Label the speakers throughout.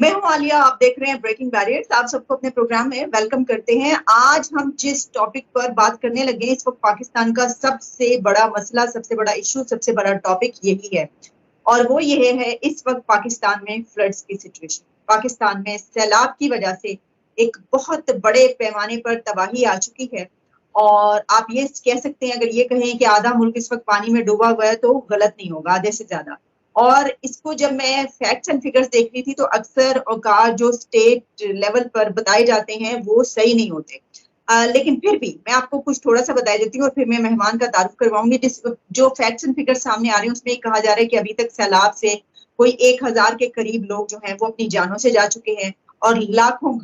Speaker 1: میں ہوں عالیہ، آپ دیکھ رہے ہیں بریکنگ بیریئرز۔ آپ سب کو اپنے پروگرام میں ویلکم کرتے ہیں۔ آج ہم جس ٹاپک پر بات کرنے لگے ہیں، اس وقت پاکستان کا سب سے بڑا مسئلہ، سب سے بڑا ایشو، سب سے بڑا ٹاپک یہی ہے، اور وہ یہ ہے اس وقت پاکستان میں فلڈز کی سچویشن۔ پاکستان میں سیلاب کی وجہ سے ایک بہت بڑے پیمانے پر تباہی آ چکی ہے، اور آپ یہ کہہ سکتے ہیں، اگر یہ کہیں کہ آدھا ملک اس وقت پانی میں ڈوبا ہوا ہے تو غلط نہیں ہوگا، آدھے سے زیادہ۔ اور اس کو جب میں فیکٹس اینڈ فگرز دیکھ رہی تھی تو اکثر اوقات جو اسٹیٹ لیول پر بتائے جاتے ہیں وہ صحیح نہیں ہوتے، لیکن پھر بھی میں آپ کو کچھ تھوڑا سا بتا دیتی ہوں، اور پھر میں مہمان کا تعارف کرواؤں گی۔ جو فیکٹس اینڈ فگرز سامنے آ رہے ہیں اس میں یہ کہا جا رہا ہے کہ ابھی تک سیلاب سے کوئی 1000 کے قریب لوگ جو ہیں وہ اپنی جانوں سے جا چکے ہیں، اور لاکھوں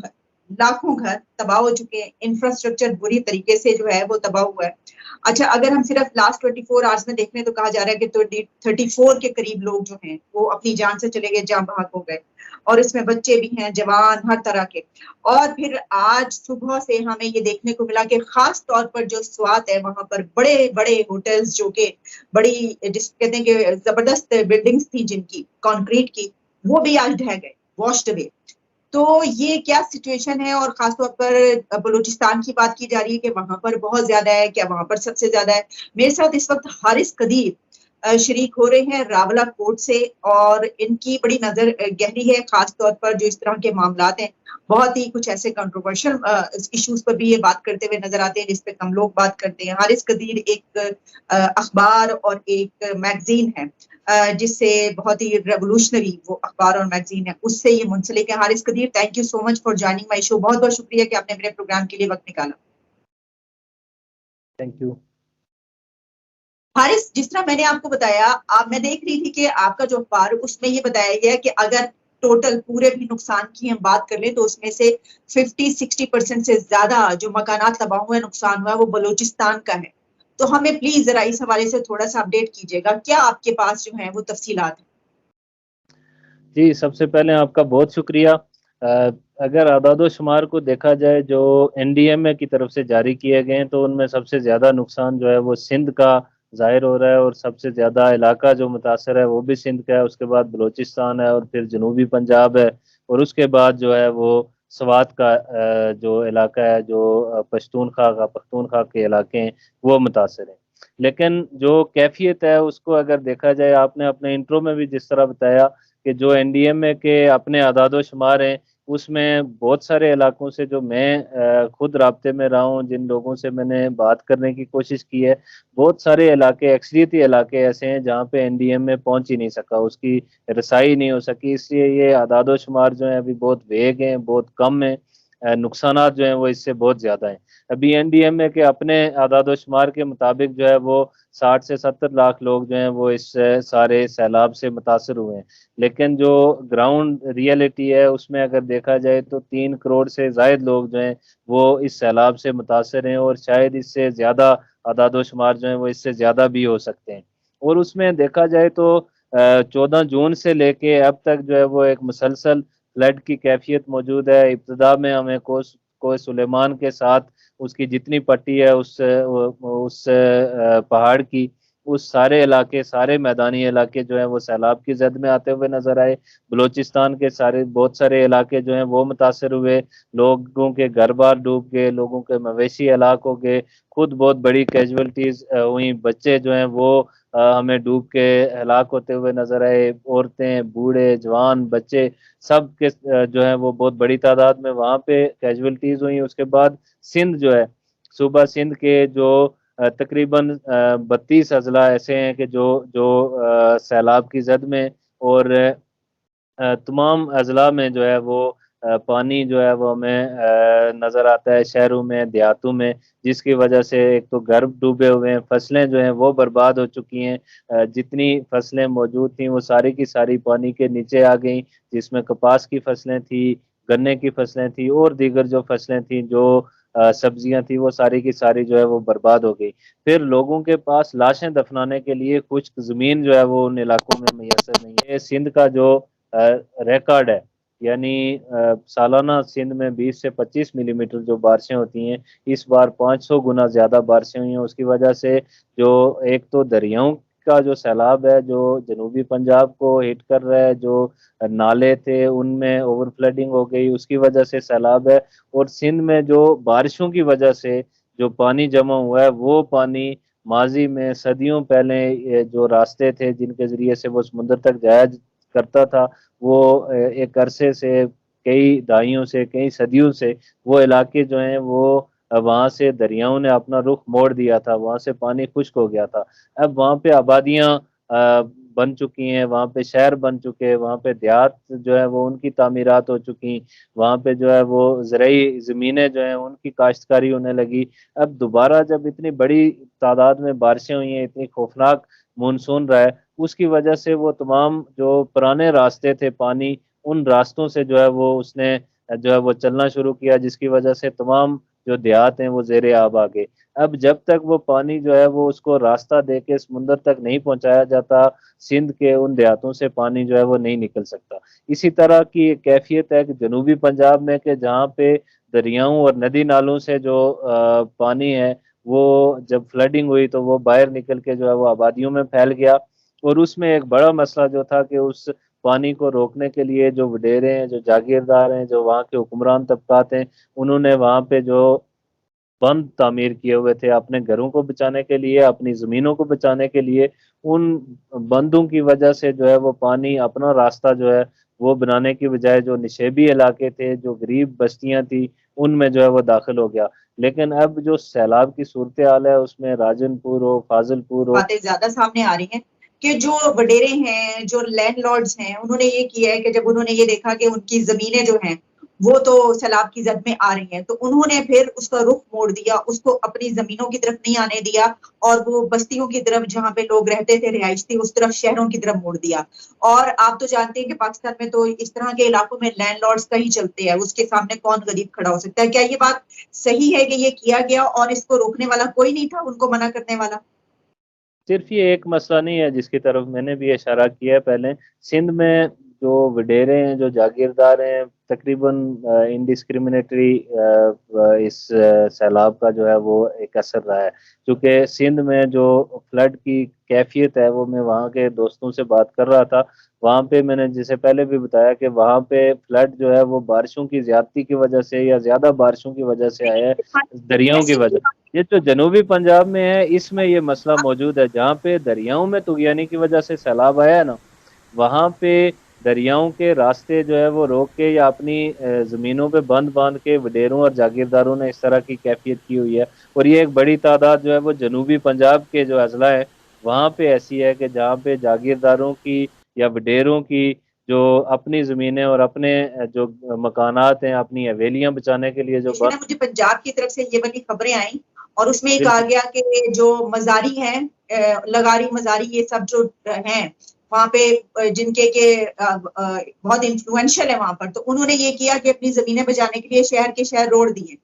Speaker 1: گھر تباہ ہو چکے ہیں، انفراسٹرکچر بری طریقے سے جو ہے وہ تباہ ہوا ہے۔ اچھا، اگر ہم صرف لاسٹ 24 آورس میں دیکھیں تو کہا جا رہا ہے کہ 34 کے قریب لوگ جو ہیں وہ اپنی جان سے چلے گئے، جاں بحق ہو گئے، اور اس میں بچے بھی ہیں، جوان، ہر طرح کے۔ اور پھر آج صبح سے ہمیں یہ دیکھنے کو ملا کہ خاص طور پر جو سوات ہے وہاں پر بڑے بڑے ہوٹلز، جو کہ بڑی جس کہتے ہیں کہ زبردست بلڈنگز تھی جن کی کنکریٹ کی، وہ بھی آج ڈھہ گئے، واشڈ اوے۔ تو یہ کیا سچویشن ہے، اور خاص طور پر بلوچستان کی بات کی جا رہی ہے کہ وہاں پر بہت زیادہ ہے، کیا وہاں پر سب سے زیادہ ہے؟ میرے ساتھ اس وقت حارث قدیر شریک ہو رہے ہیں راولہ کوٹ سے، اور ان کی بڑی نظر گہری ہے، خاص طور پر جو اس طرح کے معاملات ہیں، بہت ہی کچھ ایسے کنٹروورشل ایشوز پر بھی یہ بات کرتے ہوئے نظر آتے ہیں جس پہ کم لوگ بات کرتے ہیں۔ حارث قدیر ایک اخبار اور ایک میگزین ہے جس سے بہت ہی ریولوشنری وہ اخبار اور میگزین ہے، اس سے یہ منسلک ہے۔ Haris Qadeer, thank you so much for joining my show, بہت بہت شکریہ کہ آپ نے میرے پروگرام کے لیے وقت نکالا۔
Speaker 2: Thank you.
Speaker 1: حارث، جس طرح میں نے آپ کو بتایا، میں دیکھ رہی تھی کہ آپ کا جو اخبار اس میں یہ بتایا گیا ہے کہ اگر ٹوٹل پورے بھی نقصان کی ہم بات کر لیں تو اس میں سے 50-60% سے زیادہ جو مکانات تباہ ہوئے، نقصان ہوا، وہ بلوچستان کا ہے۔ تو ہمیں پلیز ذرا اس حوالے سے تھوڑا سا اپڈیٹ کیجیے گا، کیا آپ کے پاس جو ہیں وہ تفصیلات ہیں؟
Speaker 2: جی، سب سے پہلے آپ کا بہت شکریہ۔ اگر اعداد و شمار کو دیکھا جائے جو NDMA کی طرف سے جاری کیے گئے ہیں تو ان میں سب سے زیادہ نقصان جو ہے وہ سندھ کا ظاہر ہو رہا ہے، اور سب سے زیادہ علاقہ جو متاثر ہے وہ بھی سندھ کا ہے، اس کے بعد بلوچستان ہے، اور پھر جنوبی پنجاب ہے، اور اس کے بعد جو ہے وہ سوات کا جو علاقہ ہے، جو پختونخوا کے علاقے ہیں وہ متاثر ہیں۔ لیکن جو کیفیت ہے اس کو اگر دیکھا جائے، آپ نے اپنے انٹرو میں بھی جس طرح بتایا کہ جو NDMA کے اپنے اعداد و شمار ہیں، اس میں بہت سارے علاقوں سے جو میں خود رابطے میں رہا ہوں، جن لوگوں سے میں نے بات کرنے کی کوشش کی ہے، بہت سارے علاقے، اکثریتی علاقے ایسے ہیں جہاں پہ NDMA پہنچ ہی نہیں سکا، اس کی رسائی نہیں ہو سکی، اس لیے یہ اعداد و شمار جو ہیں ابھی بہت ویگ ہیں، بہت کم ہیں، نقصانات جو ہیں وہ اس سے بہت زیادہ ہیں۔ ابھی NDMA کے اپنے اعداد و شمار کے مطابق جو ہے وہ 60 سے 70 لاکھ لوگ جو ہیں وہ اس سارے سیلاب سے متاثر ہوئے ہیں، لیکن جو گراؤنڈ ریئلٹی ہے اس میں اگر دیکھا جائے تو 3 کروڑ سے زائد لوگ جو ہیں وہ اس سیلاب سے متاثر ہیں، اور شاید اس سے زیادہ اعداد و شمار جو ہیں وہ اس سے زیادہ بھی ہو سکتے ہیں۔ اور اس میں دیکھا جائے تو 14 جون سے لے کے اب تک جو ہے وہ ایک مسلسل فلڈ کی کیفیت موجود ہے۔ ابتدا میں ہمیں کوہ سلیمان کے ساتھ اس کی جتنی پٹی ہے اس پہاڑ کی، اس سارے علاقے، سارے میدانی علاقے جو ہیں وہ سیلاب کی زد میں آتے ہوئے نظر آئے۔ بلوچستان کے بہت سارے علاقے جو ہیں وہ متاثر ہوئے، لوگوں کے گھر بار ڈوب گئے، لوگوں کے مویشی ہلاک ہو گئے، خود بہت بڑی کیجولٹیز ہوئی، بچے جو ہیں وہ ہمیں ڈوب کے ہلاک ہوتے ہوئے نظر آئے، عورتیں، بوڑھے، جوان، بچے، سب کے جو ہیں وہ بہت بڑی تعداد میں وہاں پہ کیجولٹیز ہوئی۔ اس کے بعد سندھ جو ہے، صوبہ سندھ کے جو تقریباً 32 اضلاع ایسے ہیں کہ جو سیلاب کی زد میں، اور تمام اضلاع میں جو ہے وہ پانی جو ہے وہ ہمیں نظر آتا ہے، شہروں میں، دیہاتوں میں، جس کی وجہ سے ایک تو گھر ڈوبے ہوئے ہیں، فصلیں جو ہیں وہ برباد ہو چکی ہیں، جتنی فصلیں موجود تھیں وہ ساری کی ساری پانی کے نیچے آ گئیں، جس میں کپاس کی فصلیں تھیں، گنے کی فصلیں تھیں، اور دیگر جو فصلیں تھیں، جو سبزیاں تھیں، وہ ساری کی ساری جو ہے وہ برباد ہو گئی۔ پھر لوگوں کے پاس لاشیں دفنانے کے لیے خشک زمین جو ہے وہ ان علاقوں میں میسر نہیں ہے۔ سندھ کا جو ریکارڈ ہے، یعنی سالانہ سندھ میں 20 سے 25 ملی میٹر جو بارشیں ہوتی ہیں، اس بار 500 گنا زیادہ بارشیں ہوئی ہیں۔ اس کی وجہ سے جو ایک تو دریاؤں کا جو سیلاب ہے جو جنوبی پنجاب کو ہٹ کر رہا ہے، جو نالے تھے ان میں اوور فلڈنگ ہو گئی، اس کی وجہ سے سیلاب ہے، اور سندھ میں جو بارشوں کی وجہ سے جو پانی جمع ہوا ہے وہ پانی ماضی میں صدیوں پہلے یہ جو راستے تھے جن کے ذریعے سے وہ سمندر تک جایا کرتا تھا، وہ ایک عرصے سے، کئی دہائیوں سے، کئی صدیوں سے وہ علاقے جو ہیں وہ وہاں سے دریاؤں نے اپنا رخ موڑ دیا تھا، وہاں سے پانی خشک ہو گیا تھا۔ اب وہاں پہ آبادیاں بن چکی ہیں، وہاں پہ شہر بن چکے ہیں، وہاں پہ دیہات جو ہے وہ ان کی تعمیرات ہو چکی، وہاں پہ جو ہے وہ زرعی زمینیں جو ہیں ان کی کاشتکاری ہونے لگی۔ اب دوبارہ جب اتنی بڑی تعداد میں بارشیں ہوئی ہیں، اتنی خوفناک مونسون رہا ہے، اس کی وجہ سے وہ تمام جو پرانے راستے تھے پانی، ان راستوں سے جو ہے وہ اس نے جو ہے وہ چلنا شروع کیا، جس کی وجہ سے تمام جو دیہات ہیں وہ زیر آب آ گئے۔ اب جب تک وہ پانی جو ہے وہ اس کو راستہ دے کے سمندر تک نہیں پہنچایا جاتا، سندھ کے ان دیہاتوں سے پانی جو ہے وہ نہیں نکل سکتا۔ اسی طرح کی ایک کیفیت ہے کہ جنوبی پنجاب میں کہ جہاں پہ دریاؤں اور ندی نالوں سے جو پانی ہے وہ جب فلڈنگ ہوئی تو وہ باہر نکل کے جو ہے وہ آبادیوں میں پھیل گیا، اور اس میں ایک بڑا مسئلہ جو تھا کہ اس پانی کو روکنے کے لیے جو وڈیرے ہیں، جو جاگیردار ہیں، جو وہاں کے حکمران طبقات ہیں، انہوں نے وہاں پہ جو بند تعمیر کیے ہوئے تھے اپنے گھروں کو بچانے کے لیے، اپنی زمینوں کو بچانے کے لیے، ان بندوں کی وجہ سے جو ہے وہ پانی اپنا راستہ جو ہے وہ بنانے کی بجائے جو نشیبی علاقے تھے، جو غریب بستیاں تھیں، ان میں جو ہے وہ داخل ہو گیا۔ لیکن اب جو سیلاب کی صورتحال ہے اس میں راجن پور ہو، فاضل پور ہو،
Speaker 1: باتیں زیادہ سامنے آ رہی ہیں کہ جو وڈیرے ہیں، جو لینڈ لارڈز ہیں، انہوں نے یہ کیا ہے کہ جب انہوں نے یہ دیکھا کہ ان کی زمینیں جو ہیں وہ تو سیلاب کی زد میں آ رہی ہیں، تو انہوں نے پھر اس کا رخ موڑ دیا، اس کو اپنی زمینوں کی طرف نہیں آنے دیا، اور وہ بستیوں کی طرف جہاں پہ لوگ رہتے تھے، رہائش تھی، اس طرف شہروں کی طرف موڑ دیا۔ اور آپ تو جانتے ہیں کہ پاکستان میں تو اس طرح کے علاقوں میں لینڈ لارڈز کا ہی چلتے ہیں، اس کے سامنے کون غریب کھڑا ہو سکتا ہے؟ کیا یہ بات صحیح ہے کہ یہ کیا گیا اور اس کو روکنے والا کوئی نہیں تھا، ان کو منع کرنے والا؟
Speaker 2: صرف یہ ایک مسئلہ نہیں ہے جس کی طرف میں نے بھی اشارہ کیا ہے پہلے، سندھ میں جو وڈیرے ہیں، جو جاگیردار ہیں، تقریباً انڈسکریمنیٹری اس سیلاب کا جو ہے وہ ایک اثر رہا ہے، کیونکہ سندھ میں جو فلڈ کی کیفیت ہے وہ میں وہاں کے دوستوں سے بات کر رہا تھا، وہاں پہ میں نے جسے پہلے بھی بتایا کہ وہاں پہ فلڈ جو ہے وہ بارشوں کی زیادتی کی وجہ سے یا زیادہ بارشوں کی وجہ سے آیا ہے، دریاؤں کی وجہ۔ یہ جو جنوبی پنجاب میں ہے اس میں یہ مسئلہ موجود ہے، جہاں پہ دریاؤں میں طغیانی کی وجہ سے سیلاب آیا ہے نا، وہاں پہ دریاؤں کے راستے جو ہے وہ روک کے یا اپنی زمینوں پہ بند باندھ کے وڈیروں اور جاگیرداروں نے اس طرح کی کیفیت کی ہوئی ہے، اور یہ ایک بڑی تعداد جو ہے وہ جنوبی پنجاب کے جو اضلاع ہے وہاں پہ ایسی ہے کہ جہاں پہ جاگیرداروں کی یا وڈیروں کی جو اپنی زمینیں اور اپنے جو مکانات ہیں، اپنی حویلیاں بچانے کے لیے جو
Speaker 1: پیچھے نا مجھے پنجاب کی طرف سے یہ والی خبریں آئیں، اور اس میں یہ کہا
Speaker 2: بالکل
Speaker 1: گیا کہ جو مزاری ہیں، لغاری مزاری یہ سب جو ہیں وہاں پہ، جن کے بہت انفلوئنشل ہے وہاں پر، تو انہوں نے یہ کیا کہ اپنی زمینیں بچانے کے لیے شہر کے شہر روڑ دیے۔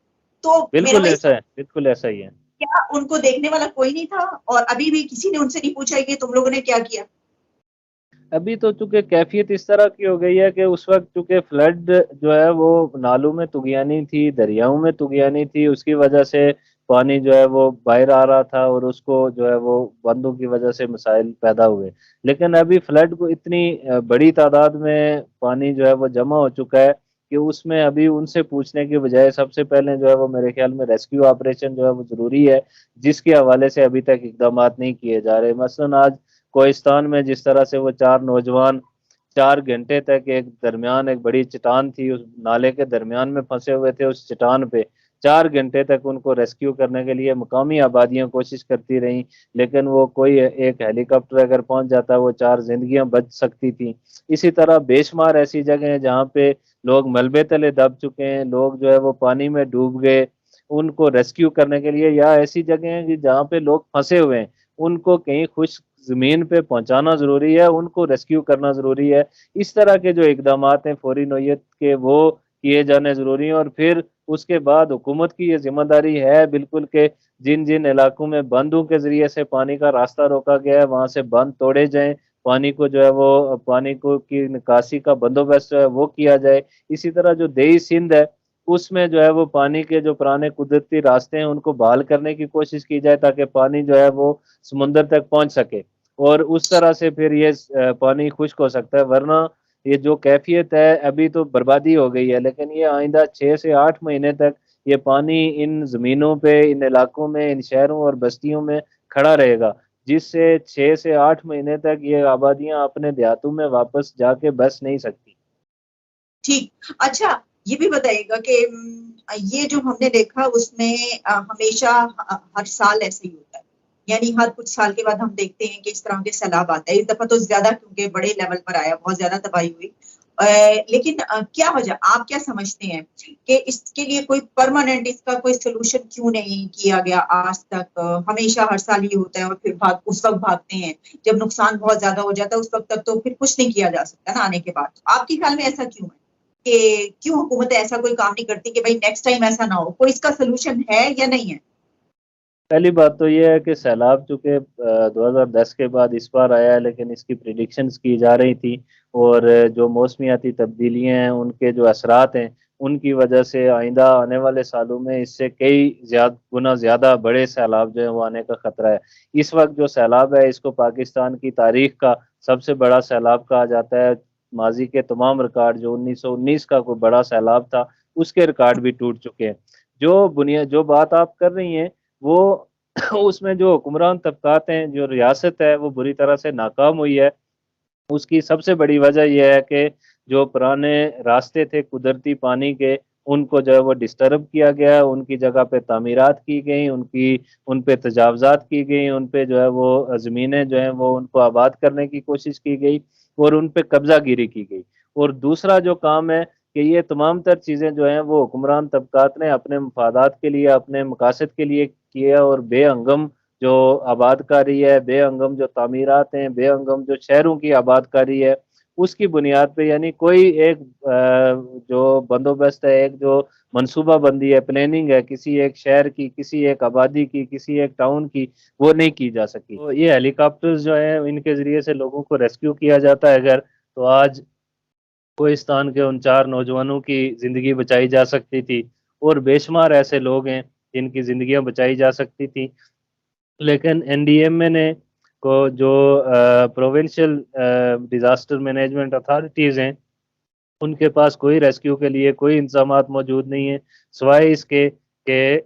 Speaker 1: تو میرا
Speaker 2: بالکل
Speaker 1: بھائی،
Speaker 2: ایسا ہے، بالکل ایسا ہی ہے۔
Speaker 1: کیا ان کو دیکھنے والا کوئی نہیں تھا؟ اور ابھی بھی کسی نے ان سے نہیں پوچھا کہ تم لوگوں نے کیا کیا؟
Speaker 2: ابھی تو چونکہ کیفیت اس طرح کی ہو گئی ہے کہ اس وقت چونکہ فلڈ جو ہے وہ نالوں میں طغیانی تھی، دریاؤں میں طغیانی تھی، اس کی وجہ سے پانی جو ہے وہ باہر آ رہا تھا اور اس کو جو ہے وہ بندوں کی وجہ سے مسائل پیدا ہوئے۔ لیکن ابھی فلڈ کو اتنی بڑی تعداد میں پانی جو ہے وہ جمع ہو چکا ہے کہ اس میں ابھی ان سے پوچھنے کی بجائے سب سے پہلے جو ہے وہ میرے خیال میں ریسکیو آپریشن جو ہے وہ ضروری ہے، جس کے حوالے سے ابھی تک اقدامات نہیں کیے جا رہے۔ مثلاً آج کوہستان میں جس طرح سے وہ 4 نوجوان 4 گھنٹے تک ایک بڑی چٹان تھی، اس نالے کے درمیان میں پھنسے ہوئے تھے، اس چٹان پہ 4 گھنٹے تک ان کو ریسکیو کرنے کے لیے مقامی آبادیاں کوشش کرتی رہیں، لیکن وہ کوئی ایک ہیلی کاپٹر اگر پہنچ جاتا وہ 4 زندگیاں بچ سکتی تھیں۔ اسی طرح بے شمار ایسی جگہ ہیں جہاں پہ لوگ ملبے تلے دب چکے ہیں، لوگ جو ہے وہ پانی میں ڈوب گئے، ان کو ریسکیو کرنے کے لیے، یا ایسی جگہ ہیں جہاں پہ لوگ پھنسے ہوئے ہیں، ان کو کہیں خشک زمین پہ پہنچانا ضروری ہے، ان کو ریسکیو کرنا ضروری ہے۔ اس طرح کے جو اقدامات ہیں فوری نوعیت کے وہ کیے جانے ضروری ہیں، اور پھر اس کے بعد حکومت کی یہ ذمہ داری ہے بالکل کہ جن جن علاقوں میں بندوں کے ذریعے سے پانی کا راستہ روکا گیا ہے وہاں سے بند توڑے جائیں، پانی کو جو ہے وہ پانی کو کی نکاسی کا بندوبست جو ہے وہ کیا جائے۔ اسی طرح جو دیہی سندھ ہے اس میں جو ہے وہ پانی کے جو پرانے قدرتی راستے ہیں ان کو بحال کرنے کی کوشش کی جائے تاکہ پانی جو ہے وہ سمندر تک پہنچ سکے، اور اس طرح سے پھر یہ پانی خشک ہو سکتا ہے، ورنہ یہ جو کیفیت ہے ابھی تو بربادی ہو گئی ہے، لیکن یہ آئندہ 6 سے 8 مہینے تک یہ پانی ان زمینوں پہ، ان علاقوں میں، ان شہروں اور بستیوں میں کھڑا رہے گا، جس سے 6 سے 8 مہینے تک یہ آبادیاں اپنے دیہاتوں میں واپس جا کے بس نہیں سکتی۔
Speaker 1: ٹھیک، اچھا یہ بھی بتائیے گا کہ یہ جو ہم نے دیکھا اس میں ہمیشہ ہر سال ایسے ہی ہوتا ہے، یعنی ہر کچھ سال کے بعد ہم دیکھتے ہیں کہ اس طرح کے سیلاب آتا ہے، اس دفعہ تو زیادہ کیونکہ بڑے لیول پر آیا، بہت زیادہ تباہی ہوئی، لیکن کیا وجہ، آپ کیا سمجھتے ہیں کہ اس کے لیے کوئی پرماننٹ اس کا کوئی سولوشن کیوں نہیں کیا گیا آج تک؟ ہمیشہ ہر سال یہ ہوتا ہے اور پھر اس وقت بھاگتے ہیں جب نقصان بہت زیادہ ہو جاتا ہے، اس وقت تک تو پھر کچھ نہیں کیا جا سکتا نا آنے کے بعد۔ آپ کے خیال میں ایسا کیوں ہے کہ کیوں حکومت ایسا کوئی کام نہیں کرتی کہ بھائی نیکسٹ ٹائم ایسا نہ ہو؟ کوئی اس کا سولوشن ہے یا نہیں ہے؟
Speaker 2: پہلی بات تو یہ ہے کہ سیلاب چونکہ 2010 کے بعد اس بار آیا ہے، لیکن اس کی پریڈکشنز کی جا رہی تھی، اور جو موسمیاتی تبدیلیاں ہیں ان کے جو اثرات ہیں ان کی وجہ سے آئندہ آنے والے سالوں میں اس سے کئی گنا زیادہ بڑے سیلاب جو ہیں وہ آنے کا خطرہ ہے۔ اس وقت جو سیلاب ہے اس کو پاکستان کی تاریخ کا سب سے بڑا سیلاب کہا جاتا ہے۔ ماضی کے تمام ریکارڈ، جو 1919 کا کوئی بڑا سیلاب تھا اس کے ریکارڈ بھی ٹوٹ چکے ہیں۔ جو بات آپ کر رہی ہیں وہ اس میں جو حکمران طبقات ہیں، جو ریاست ہے وہ بری طرح سے ناکام ہوئی ہے۔ اس کی سب سے بڑی وجہ یہ ہے کہ جو پرانے راستے تھے قدرتی پانی کے، ان کو جو ہے وہ ڈسٹرب کیا گیا، ان کی جگہ پہ تعمیرات کی گئیں، ان پہ تجاوزات کی گئیں، ان پہ جو ہے وہ زمینیں جو ہیں وہ ان کو آباد کرنے کی کوشش کی گئی اور ان پہ قبضہ گیری کی گئی۔ اور دوسرا جو کام ہے کہ یہ تمام تر چیزیں جو ہیں وہ حکمران طبقات نے اپنے مفادات کے لیے، اپنے مقاصد کے لیے کیا، اور بے ہنگم جو آباد کاری ہے، بے ہنگم جو تعمیرات ہیں، بے ہنگم جو شہروں کی آباد کاری ہے، اس کی بنیاد پہ یعنی کوئی ایک جو بندوبست ہے، ایک جو منصوبہ بندی ہے، پلاننگ ہے کسی ایک شہر کی، کسی ایک آبادی کی، کسی ایک ٹاؤن کی، وہ نہیں کی جا سکی۔ تو یہ ہیلی کاپٹرز جو ہیں ان کے ذریعے سے لوگوں کو ریسکیو کیا جاتا ہے اگر، تو آج کوہستان کے ان 4 نوجوانوں کی زندگی بچائی جا سکتی تھی، اور بے شمار ایسے لوگ ہیں جن کی زندگیاں بچائی جا سکتی تھی، لیکن این ڈی ایم اے نے کو جو پروونشل ڈیزاسٹر مینجمنٹ اتھارٹیز ہیں ان کے پاس کوئی ریسکیو کے لیے کوئی انتظامات موجود نہیں ہیں، سوائے اس کے کہ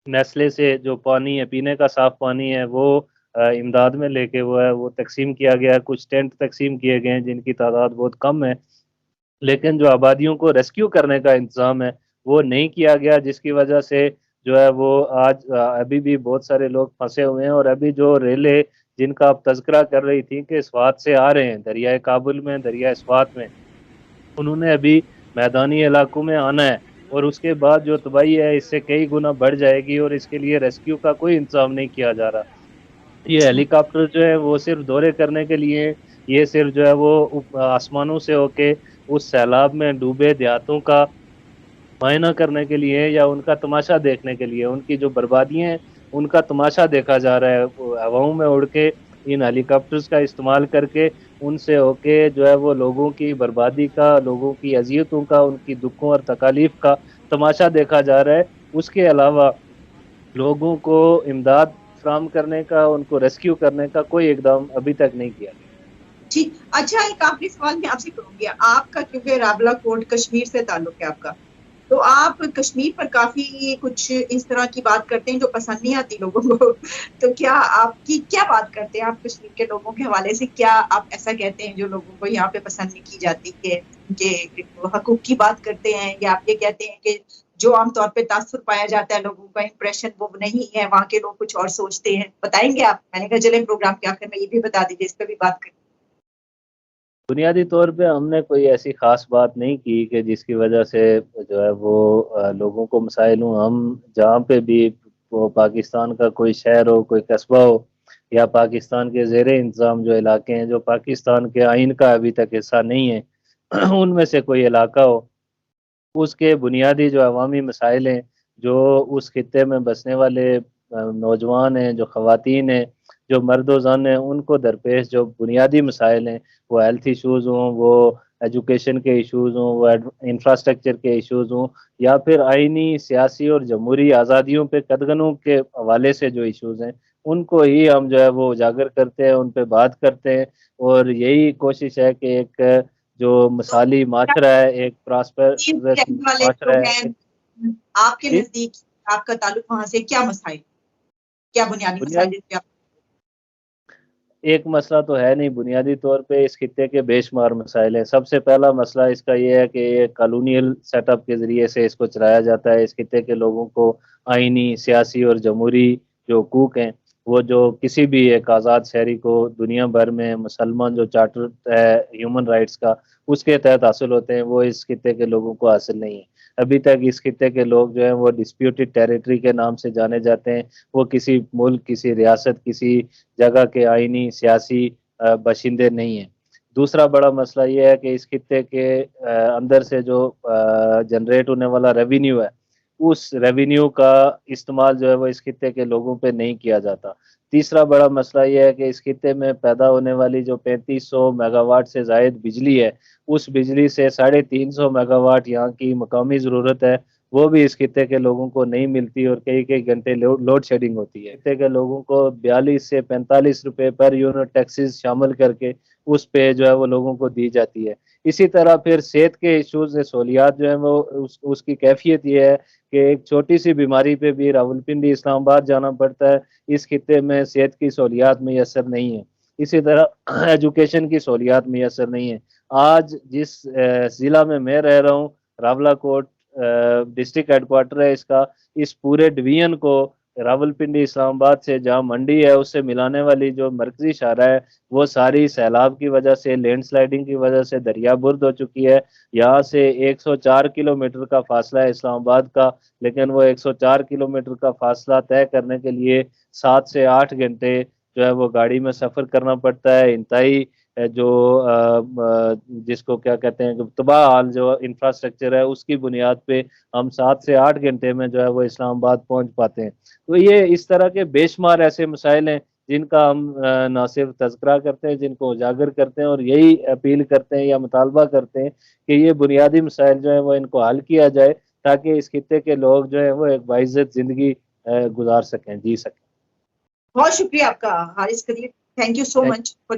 Speaker 2: نیسلے سے جو پانی ہے، پینے کا صاف پانی ہے، وہ امداد میں لے کے وہ تقسیم کیا گیا ہے۔ کچھ ٹینٹ تقسیم کیے گئے ہیں جن کی تعداد بہت کم ہے، لیکن جو آبادیوں کو ریسکیو کرنے کا انتظام ہے وہ نہیں کیا گیا، جس کی وجہ سے جو ہے وہ آج ابھی بھی بہت سارے لوگ پھنسے ہوئے ہیں۔ اور ابھی جو ریلے جن کا آپ تذکرہ کر رہی تھی کہ سوات سے آ رہے ہیں، دریائے کابل میں، دریائے سوات میں، انہوں نے ابھی میدانی علاقوں میں آنا ہے، اور اس کے بعد جو تباہی ہے اس سے کئی گنا بڑھ جائے گی، اور اس کے لیے ریسکیو کا کوئی انتظام نہیں کیا جا رہا۔ یہ ہیلی کاپٹر جو ہے وہ صرف دورے کرنے کے لیے، یہ صرف جو ہے وہ آسمانوں سے ہو کے اس سیلاب میں ڈوبے دیہاتوں کا معائنہ کرنے کے لیے یا ان کا تماشا دیکھنے کے لیے، ان کی جو بربادیاں ہیں ان کا تماشا دیکھا جا رہا ہے۔ ہواؤں میں اڑ کے ان ہیلی کاپٹرز کا استعمال کر کے ان سے ہو کے جو ہے وہ لوگوں کی بربادی کا، لوگوں کی اذیتوں کا، ان کی دکھوں اور تکالیف کا تماشا دیکھا جا رہا ہے۔ اس کے علاوہ لوگوں کو امداد فراہم کرنے کا، ان کو ریسکیو کرنے کا کوئی اقدام ابھی تک نہیں کیا گیا۔
Speaker 1: ٹھیک، اچھا ایک آخری سوال میں آپ سے کروں گی، آپ کا کیونکہ رابلہ کوٹ کشمیر سے تعلق ہے آپ کا، تو آپ کشمیر پر کافی کچھ اس طرح کی بات کرتے ہیں جو پسند نہیں آتی لوگوں کو، تو کیا آپ کی کیا بات کرتے ہیں آپ کشمیر کے لوگوں کے حوالے سے؟ کیا آپ ایسا کہتے ہیں جو لوگوں کو یہاں پہ پسند نہیں کی جاتی، کہ ان کے حقوق کی بات کرتے ہیں، یا آپ یہ کہتے ہیں کہ جو عام طور پہ تاثر پایا جاتا ہے لوگوں کا امپریشن وہ نہیں ہے، وہاں کے لوگ کچھ اور سوچتے ہیں؟ بتائیں گے آپ؟ میں نے کہا چلیں پروگرام کے آخر میں یہ بھی بتا دیجیے، اس پہ بھی بات کریں۔
Speaker 2: بنیادی طور پہ ہم نے کوئی ایسی خاص بات نہیں کی کہ جس کی وجہ سے جو ہے وہ لوگوں کو مسائل ہوں۔ ہم جہاں پہ بھی، وہ پاکستان کا کوئی شہر ہو، کوئی قصبہ ہو، یا پاکستان کے زیر انتظام جو علاقے ہیں جو پاکستان کے آئین کا ابھی تک حصہ نہیں ہے، ان میں سے کوئی علاقہ ہو، اس کے بنیادی جو عوامی مسائل ہیں، جو اس خطے میں بسنے والے نوجوان ہیں، جو خواتین ہیں، جو مرد و زن ہیں، ان کو درپیش جو بنیادی مسائل ہیں، وہ ہیلتھ ایشوز ہوں، وہ ایجوکیشن کے ایشوز ہوں، وہ انفراسٹرکچر کے ایشوز ہوں، یا پھر آئینی، سیاسی اور جمہوری آزادیوں پہ قدغنوں کے حوالے سے جو ایشوز ہیں، ان کو ہی ہم جو ہے وہ اجاگر کرتے ہیں, ان پہ بات کرتے ہیں, اور یہی کوشش ہے کہ ایک جو
Speaker 1: تو
Speaker 2: مثالی معاشرہ ہے, ایک پراسپرس
Speaker 1: رہنے والے جو
Speaker 2: معاشرہ
Speaker 1: ہیں
Speaker 2: ہے.
Speaker 1: آپ کے
Speaker 2: جی,
Speaker 1: نزدیک, آپ کا تعلق وہاں سے, کیا مسائل, کیا بنیادی مسائل
Speaker 2: بنیادی
Speaker 1: کیا؟
Speaker 2: ایک مسئلہ تو ہے نہیں, بنیادی طور پہ اس خطے کے بے شمار مسائل ہیں. سب سے پہلا مسئلہ اس کا یہ ہے کہ یہ کالونیل سیٹ اپ کے ذریعے سے اس کو چلایا جاتا ہے. اس خطے کے لوگوں کو آئینی, سیاسی اور جمہوری جو حقوق ہیں وہ جو کسی بھی ایک آزاد شہری کو دنیا بھر میں مسلمان جو چارٹر ہے ہیومن رائٹس کا, اس کے تحت حاصل ہوتے ہیں, وہ اس خطے کے لوگوں کو حاصل نہیں ہے. ابھی تک اس خطے کے لوگ جو ہیں وہ ڈسپیوٹڈ ٹیریٹری کے نام سے جانے جاتے ہیں. وہ کسی ملک, کسی ریاست, کسی جگہ کے آئینی سیاسی باشندے نہیں ہیں. دوسرا بڑا مسئلہ یہ ہے کہ اس خطے کے اندر سے جو جنریٹ ہونے والا ریونیو ہے, اس ریونیو کا استعمال جو ہے وہ اس خطے کے لوگوں پہ نہیں کیا جاتا. تیسرا بڑا مسئلہ یہ ہے کہ اس خطے میں پیدا ہونے والی جو 3500 میگا واٹ سے زائد بجلی ہے, اس بجلی سے 350 میگا واٹ یہاں کی مقامی ضرورت ہے, وہ بھی اس خطے کے لوگوں کو نہیں ملتی, اور کئی کئی گھنٹے لوڈ شیڈنگ ہوتی ہے. خطے کے لوگوں کو 42 سے 45 روپے پر یونٹ ٹیکسز شامل کر کے اس پہ جو ہے وہ لوگوں کو دی جاتی ہے. اسی طرح پھر صحت کے ایشوز, سہولیات جو ہیں وہ اس کی کیفیت یہ ہے کہ ایک چھوٹی سی بیماری پہ بھی راولپنڈی, اسلام آباد جانا پڑتا ہے. اس خطے میں صحت کی سہولیات میسر نہیں ہے. اسی طرح ایجوکیشن کی سہولیات میسر نہیں ہے. آج جس ضلع میں رہ رہا ہوں, راولہ کوٹ ڈسٹرکٹ ہیڈ کوارٹر ہے اس کا, اس پورے ڈویژن کو راولپنڈی, اسلام آباد سے جہاں منڈی ہے اس سے ملانے والی جو مرکزی شاہراہ ہے, وہ ساری سیلاب کی وجہ سے, لینڈ سلائڈنگ کی وجہ سے دریا برد ہو چکی ہے. یہاں سے 104 کلومیٹر کا فاصلہ ہے اسلام آباد کا, لیکن وہ 104 کلومیٹر کا فاصلہ طے کرنے کے لیے 7 سے 8 گھنٹے جو ہے وہ گاڑی میں سفر کرنا پڑتا ہے. انتہائی جو جس کو کیا کہتے ہیں تباہ حال جو انفراسٹرکچر ہے, اس کی بنیاد پہ ہم 7 سے 8 گھنٹے میں جو ہے وہ اسلام آباد پہنچ پاتے ہیں. تو یہ اس طرح کے بے شمار ایسے مسائل ہیں جن کا ہم نہ صرف تذکرہ کرتے ہیں, جن کو اجاگر کرتے ہیں, اور یہی اپیل کرتے ہیں یا مطالبہ کرتے ہیں کہ یہ بنیادی مسائل جو ہیں وہ ان کو حل کیا جائے, تاکہ اس خطے کے لوگ جو ہیں وہ ایک باعزت زندگی گزار سکیں, جی سکیں.
Speaker 1: بہت شکریہ آپ کا Haris Qadeer, thank you so much for